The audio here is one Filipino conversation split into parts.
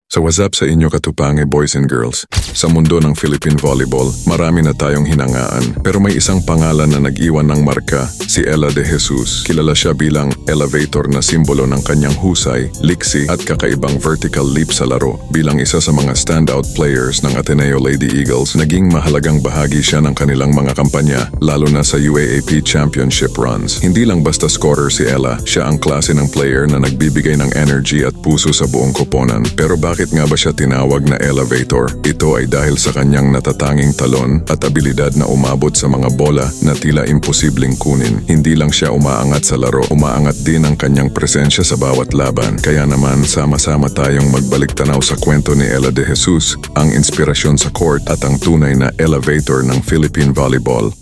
So what's up sa inyo katupange boys and girls? Sa mundo ng Philippine volleyball, marami na tayong hinangaan. Pero may isang pangalan na nag-iwan ng marka, si Ella De Jesus. Kilala siya bilang elevator na simbolo ng kanyang husay, liksi at kakaibang vertical leap sa laro. Bilang isa sa mga standout players ng Ateneo Lady Eagles, naging mahalagang bahagi siya ng kanilang mga kampanya, lalo na sa UAAP Championship runs. Hindi lang basta scorer si Ella, siya ang klase ng player na nagbibigay ng energy at puso sa buong koponan. Pero bakit nga ba siya tinawag na elevator? Ito ay dahil sa kanyang natatanging talon at abilidad na umabot sa mga bola na tila imposibleng kunin. Hindi lang siya umaangat sa laro, umaangat din ang kanyang presensya sa bawat laban. Kaya naman sama-sama tayong magbalik tanaw sa kwento ni Ella De Jesus, ang inspirasyon sa court at ang tunay na elevator ng Philippine volleyball.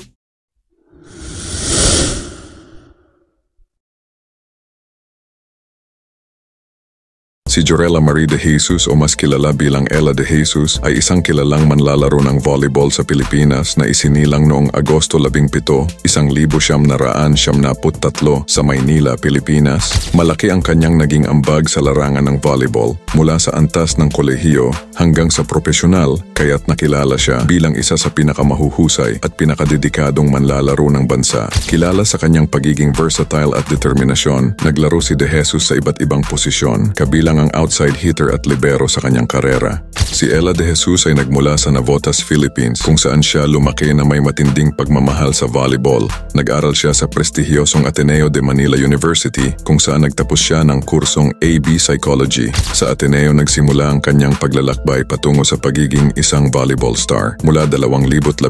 Si Jorella Marie De Jesus o mas kilala bilang Ella De Jesus ay isang kilalang manlalaro ng volleyball sa Pilipinas na isinilang noong Agosto 17, 1973 sa Maynila, Pilipinas. Malaki ang kanyang naging ambag sa larangan ng volleyball mula sa antas ng kolehiyo hanggang sa profesional, kaya't nakilala siya bilang isa sa pinakamahuhusay at pinakadedikadong manlalaro ng bansa. Kilala sa kanyang pagiging versatile at determinasyon, naglaro si De Jesus sa iba't ibang posisyon, kabilang ang outside hitter at libero sa kanyang karera. Si Ella De Jesus ay nagmula sa Navotas, Philippines, kung saan siya lumaki na may matinding pagmamahal sa volleyball. Nag-aral siya sa prestihiyosong Ateneo de Manila University, kung saan nagtapos siya ng kursong AB Psychology. Sa Ateneo nagsimula ang kanyang paglalakbay patungo sa pagiging isang volleyball star. Mula 2011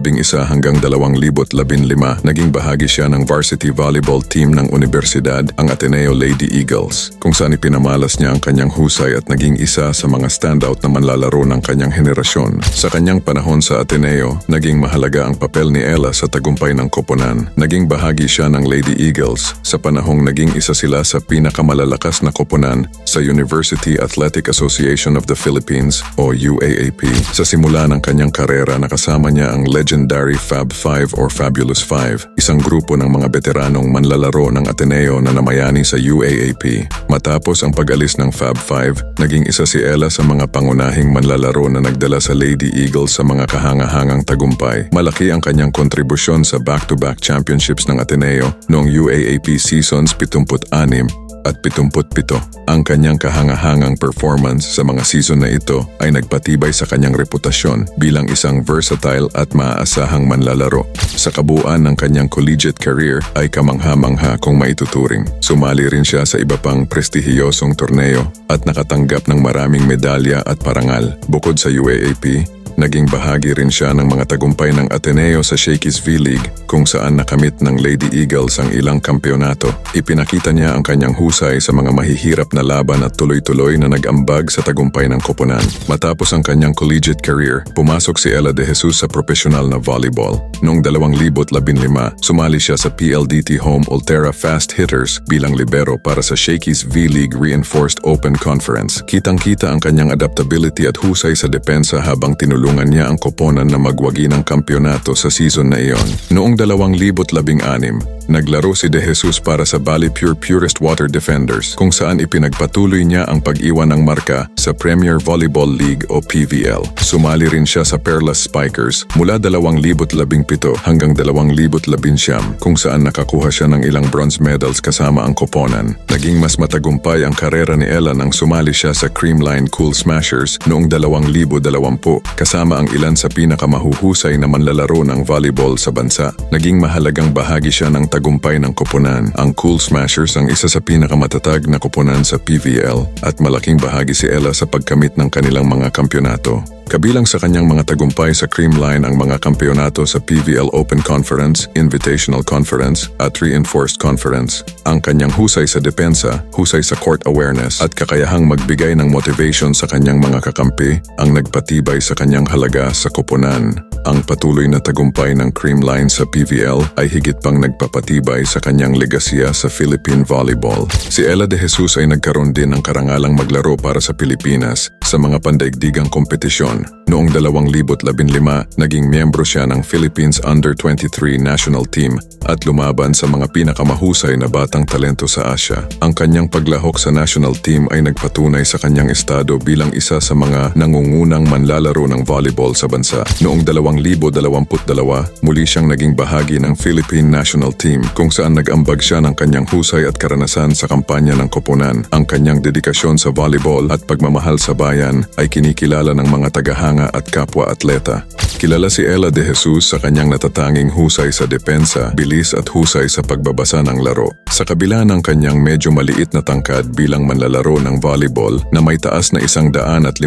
hanggang 2015, naging bahagi siya ng varsity volleyball team ng universidad, ang Ateneo Lady Eagles, kung saan ipinamalas niya ang kanyang husay at naging isa sa mga standout na manlalaro ng kanyang henerasyon. Sa kanyang panahon sa Ateneo, naging mahalaga ang papel ni Ella sa tagumpay ng koponan. Naging bahagi siya ng Lady Eagles sa panahong naging isa sila sa pinakamalalakas na koponan sa University Athletic Association of the Philippines o UAAP. Sa simula ng kanyang karera, nakasama niya ang legendary Fab Five or Fabulous Five, isang grupo ng mga veteranong manlalaro ng Ateneo na namayani sa UAAP. Matapos ang pag-alis ng Fab Five, naging isa si Ella sa mga pangunahing manlalaro na nagdala sa Lady Eagles sa mga kahangahangang tagumpay. Malaki ang kanyang kontribusyon sa back-to-back championships ng Ateneo noong UAAP seasons 76 at 77. Ang kanyang kahangahangang performance sa mga season na ito ay nagpatibay sa kanyang reputasyon bilang isang versatile at maaasahang manlalaro. Sa kabuuan ng kanyang collegiate career ay kamangha-mangha kung maituturing. Sumali rin siya sa iba pang prestihiyosong torneo at nakatanggap ng maraming medalya at parangal. Bukod sa UAAP, naging bahagi rin siya ng mga tagumpay ng Ateneo sa Shakey's V-League, kung saan nakamit ng Lady Eagles ang ilang kampyonato. Ipinakita niya ang kanyang husay sa mga mahihirap na laban at tuloy-tuloy na nag-ambag sa tagumpay ng koponan. Matapos ang kanyang collegiate career, pumasok si Ella De Jesus sa professional na volleyball. Noong 2015, sumali siya sa PLDT Home Ultera Fast Hitters bilang libero para sa Shakey's V-League Reinforced Open Conference. Kitang-kita ang kanyang adaptability at husay sa depensa habang tinulungan niya ang koponan na magwagi ng kampyonato sa season na iyon. Noong 2016, naglaro si De Jesus para sa Bali Pure Purest Water Defenders, kung saan ipinagpatuloy niya ang pag-iwan ng marka sa Premier Volleyball League o PVL. Sumali rin siya sa Perlas Spikers mula 2017 hanggang 2019, kung saan nakakuha siya ng ilang bronze medals kasama ang koponan. Naging mas matagumpay ang karera ni Ella nang sumali siya sa Creamline Cool Smashers noong 2020, kasama ang ilan sa pinakamahuhusay na manlalaro ng volleyball sa bansa. Naging mahalagang bahagi siya ng tagumpay ng koponan. Ang Cool Smashers ang isa sa pinakamatatag na koponan sa PVL at malaking bahagi si Ella sa pagkamit ng kanilang mga kampyonato. Kabilang sa kanyang mga tagumpay sa Creamline ang mga kampyonato sa PVL Open Conference, Invitational Conference at Reinforced Conference. Ang kanyang husay sa depensa, husay sa court awareness at kakayahang magbigay ng motivation sa kanyang mga kakampi ang nagpatibay sa kanyang halaga sa koponan. Ang patuloy na tagumpay ng Creamline sa PVL ay higit pang nagpapatibay sa kanyang legasya sa Philippine volleyball. Si Ella De Jesus ay nagkaroon din ng karangalang maglaro para sa Pilipinas sa mga pandaigdigang kompetisyon Noong 2015, naging miyembro siya ng Philippines Under-23 National Team at lumaban sa mga pinakamahusay na batang talento sa Asia. Ang kanyang paglahok sa national team ay nagpatunay sa kanyang estado bilang isa sa mga nangungunang manlalaro ng volleyball sa bansa. Noong 2022, muli siyang naging bahagi ng Philippine National Team kung saan nag-ambag siya ng kanyang husay at karanasan sa kampanya ng koponan. Ang kanyang dedikasyon sa volleyball at pagmamahal sa bayan ay kinikilala ng mga tagahanga at kapwa-atleta. Kilala si Ella De Jesus sa kanyang natatanging husay sa depensa, bilis at husay sa pagbabasa ng laro. Sa kabila ng kanyang medyo maliit na tangkad bilang manlalaro ng volleyball na may taas na 157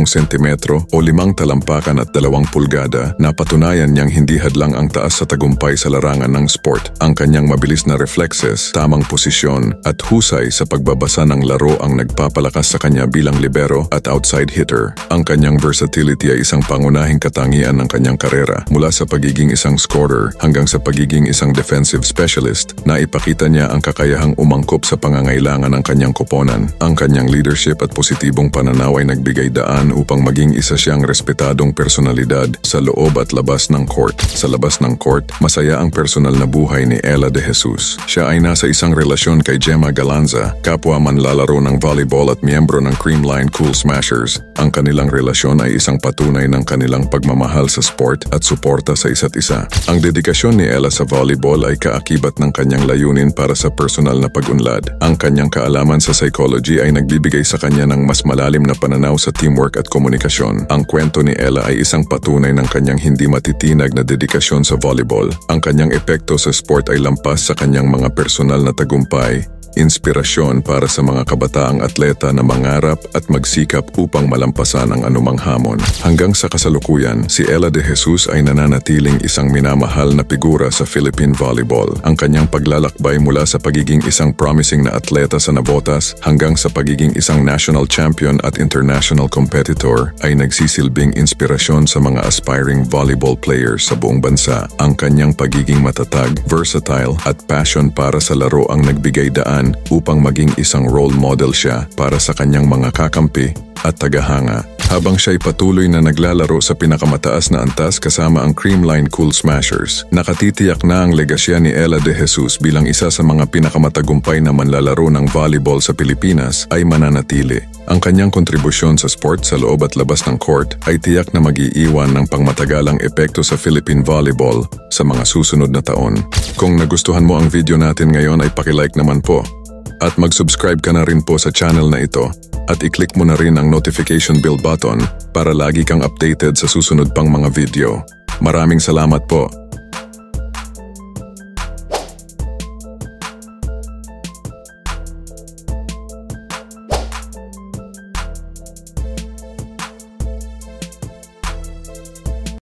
sentimetro o 5 talampakan at 2 pulgada, napatunayan niyang hindi hadlang ang taas sa tagumpay sa larangan ng sport. Ang kanyang mabilis na reflexes, tamang posisyon at husay sa pagbabasa ng laro ang nagpapalakas sa kanya bilang libero at outside hitter. Ang kanyang versatility ay isang pangunahing katangian ng kanyang karera, mula sa pagiging isang scorer hanggang sa pagiging isang defensive specialist. Naipakita niya ang kakayahang umangkop sa pangangailangan ng kanyang koponan. Ang kanyang leadership at positibong pananaw ay nagbigay daan upang maging isa siyang respetadong personalidad sa loob at labas ng court. Sa labas ng court, masaya ang personal na buhay ni Ella De Jesus. Siya ay nasa isang relasyon kay Gemma Galanza, kapwa manlalaro ng volleyball at miyembro ng Creamline Cool Smashers. Ang kanilang relasyon ay isang patunay ng kanilang pagmamahal sa sport at suporta sa isa't isa. Ang dedikasyon ni Ella sa volleyball ay kaakibat ng kanyang layunin para sa personal na pag-unlad. Ang kanyang kaalaman sa psychology ay nagbibigay sa kanya ng mas malalim na pananaw sa teamwork at komunikasyon. Ang kwento ni Ella ay isang patunay ng kanyang hindi matitinag na dedikasyon sa volleyball. Ang kanyang epekto sa sport ay lampas sa kanyang mga personal na tagumpay, inspirasyon para sa mga kabataang atleta na mangarap at magsikap upang malampasan ang anumang hamon. Hanggang sa kasalukuyan, si Ella De Jesus ay nananatiling isang minamahal na figura sa Philippine volleyball. Ang kanyang paglalakbay mula sa pagiging isang promising na atleta sa Navotas hanggang sa pagiging isang national champion at international competitor ay nagsisilbing inspirasyon sa mga aspiring volleyball players sa buong bansa. Ang kanyang pagiging matatag, versatile at passion para sa laro ang nagbigay daan upang maging isang role model siya para sa kanyang mga kakampi at tagahanga. Habang siya'y patuloy na naglalaro sa pinakamataas na antas kasama ang Creamline Cool Smashers, nakatitiyak na ang legasya ni Ella De Jesus bilang isa sa mga pinakamatagumpay na manlalaro ng volleyball sa Pilipinas ay mananatili. Ang kanyang kontribusyon sa sport sa loob at labas ng court ay tiyak na mag-iiwan ng pangmatagalang epekto sa Philippine volleyball sa mga susunod na taon. Kung nagustuhan mo ang video natin ngayon ay paki-like naman po. At mag-subscribe ka na rin po sa channel na ito at i-click mo na rin ang notification bell button para lagi kang updated sa susunod pang mga video. Maraming salamat po.